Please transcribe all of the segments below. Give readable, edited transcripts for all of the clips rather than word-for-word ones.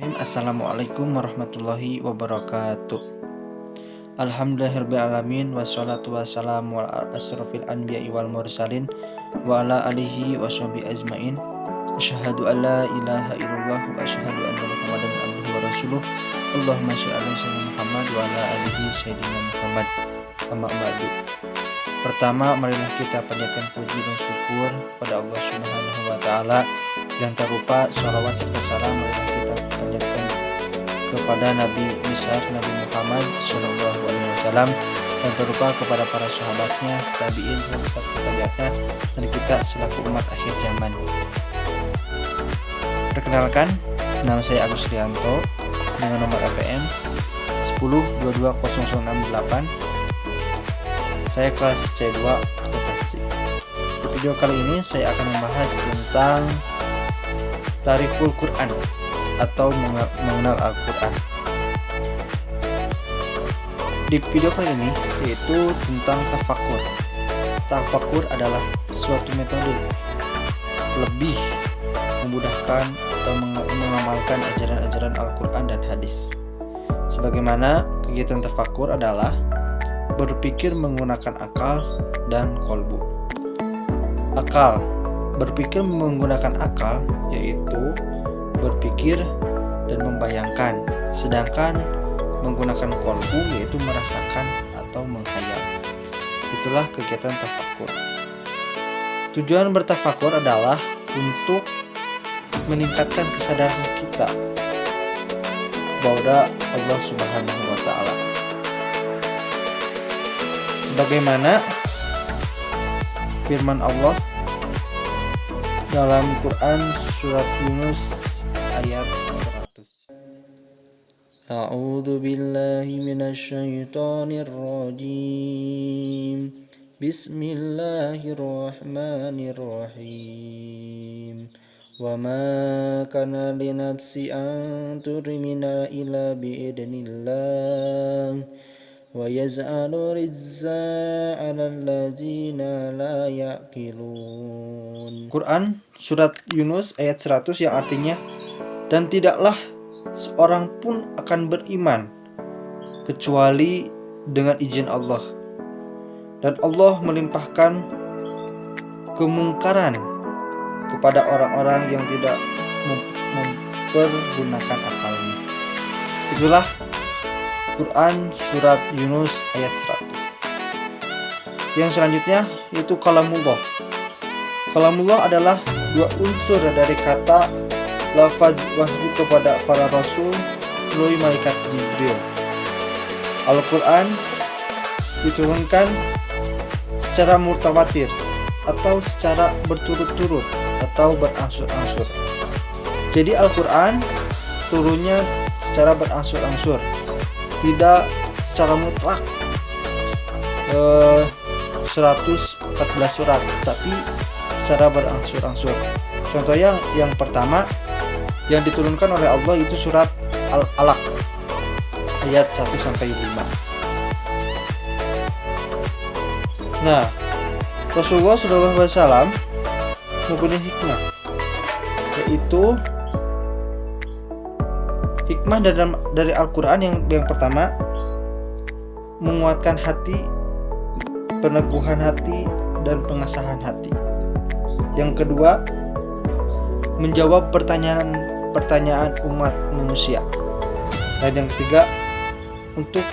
Assalamualaikum warahmatullahi wabarakatuh. Alhamdulillahirrabbilalamin. Wassalatu wassalamu ala asrofil anbiya'i wal mursalin wa ala alihi wa sahbihi ajmain. Asyhadu an la ilaha illallah wa asyhadu anna muhammadan abduhu wa rasuluh. Allahumma sholli ala sayyidina Muhammad wa ala alihi sayyidina Muhammad. Amma ba'du. Pertama, marilah kita panjatkan puji dan syukur pada Allah Subhanahu wa taala. Dan tak lupa sholawat serta salam marilah kita panjatkan kepada Nabi besar Nabi Muhammad SAW, dan tak lupa kepada para sahabatnya, tabi'in, sahabat tabi'atnya, dan kita selaku umat akhir zaman. Perkenalkan, nama saya Agus Rianto dengan nomor APM 10220068. Saya kelas C2 akuntansi. Di video kali ini saya akan membahas tentang Tariful Quran atau mengenal Al-Quran. Di video kali ini yaitu tentang tafakur. Tafakur adalah suatu metode lebih memudahkan atau mengamalkan ajaran-ajaran Al-Quran dan hadis. Sebagaimana kegiatan tafakur adalah berpikir menggunakan akal dan kolbu. Akal, berpikir menggunakan akal yaitu berpikir dan membayangkan, sedangkan menggunakan kolbu yaitu merasakan atau menghayal. Itulah kegiatan tafakur. Tujuan bertafakur adalah untuk meningkatkan kesadaran kita kepada Allah Subhanahu wa taala. Sebagaimana firman Allah dalam Quran surat Yunus ayat 100. A'udzu billahi minasyaitonir rajim. Bismillahirrahmanirrahim. Wa ma kana li nafsi an tu'mina illa bi idznillah. Wa yaz'alu rizza 'alal ladzina la ya'qilun. Quran surat Yunus ayat 100 yang artinya, dan tidaklah seorang pun akan beriman kecuali dengan izin Allah, dan Allah melimpahkan kemungkaran kepada orang-orang yang tidak mempergunakan akalnya. Itulah Quran surat Yunus ayat 100. Yang selanjutnya yaitu kalamullah. Kalamullah adalah dua unsur dari kata lafaz wahyu kepada para rasul melalui malaikat Jibril. Al-Quran diturunkan secara mutawatir atau secara berturut-turut atau berangsur-angsur. Jadi Al-Quran turunnya secara berangsur-angsur, tidak secara mutlak 114 surat, tapi secara berangsur-angsur. Contohnya yang pertama yang diturunkan oleh Allah itu surat Al-Alaq ayat 1-5. Nah, Rasulullah SAW mempunyai hikmah, yaitu hikmah dari Al-Quran yang pertama menguatkan hati, peneguhan hati, dan pengasahan hati. Yang kedua, menjawab pertanyaan umat manusia. Dan yang ketiga, untuk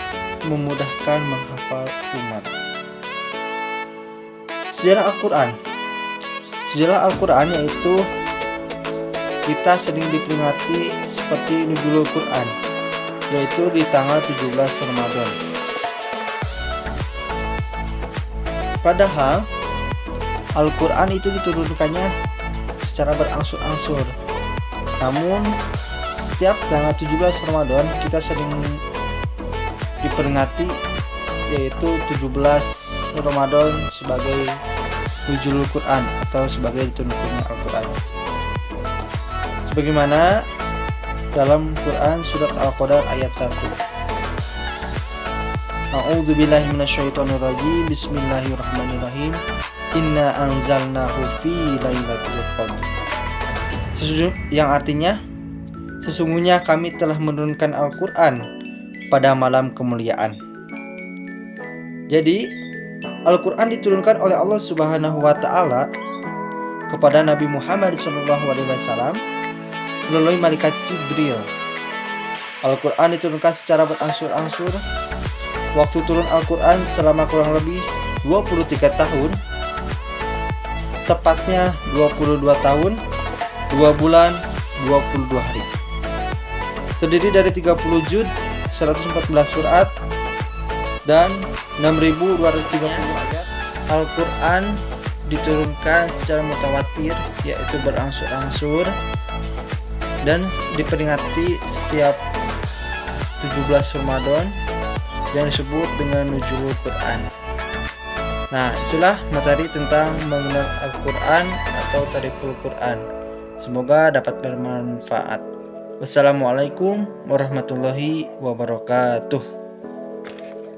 memudahkan menghafal umat. Sejarah Al-Quran. Sejarah Al-Quran yaitu kita sering diperingati seperti Nuzulul Quran, yaitu di tanggal 17 Ramadan. Padahal Al-Quran itu diturunkannya secara berangsur-angsur. Namun setiap tanggal 17 Ramadan kita sering diperingati yaitu 17 Ramadan sebagai Nuzulul Quran atau sebagai diturunkannya Al-Quran. Sebagaimana dalam Quran surat Al-Qadar ayat 1. A'udzu billahi minasyaitonir rajim. Bismillahirrahmanirrahim. Inna anzalnahu fi lailatul qadr. Yang artinya Sesungguhnya kami telah menurunkan Al-Quran pada malam kemuliaan. Jadi Al-Quran diturunkan oleh Allah Subhanahu wa Ta'ala kepada Nabi Muhammad SAW melalui malaikat Jibril. Al-Quran diturunkan secara berangsur-angsur. Waktu turun Al-Quran selama kurang lebih 23 tahun, tepatnya 22 tahun, 2 bulan, 22 hari. Terdiri dari 30 juz, 114 surat, dan 6.230 ayat. Al-Quran diturunkan secara mutawatir, yaitu berangsur-angsur, dan diperingati setiap 17 Ramadan yang disebut dengan Nuzulul Quran. Nah, itulah materi tentang mengenal Al-Quran atau Tariful Quran. Semoga dapat bermanfaat. Wassalamualaikum warahmatullahi wabarakatuh.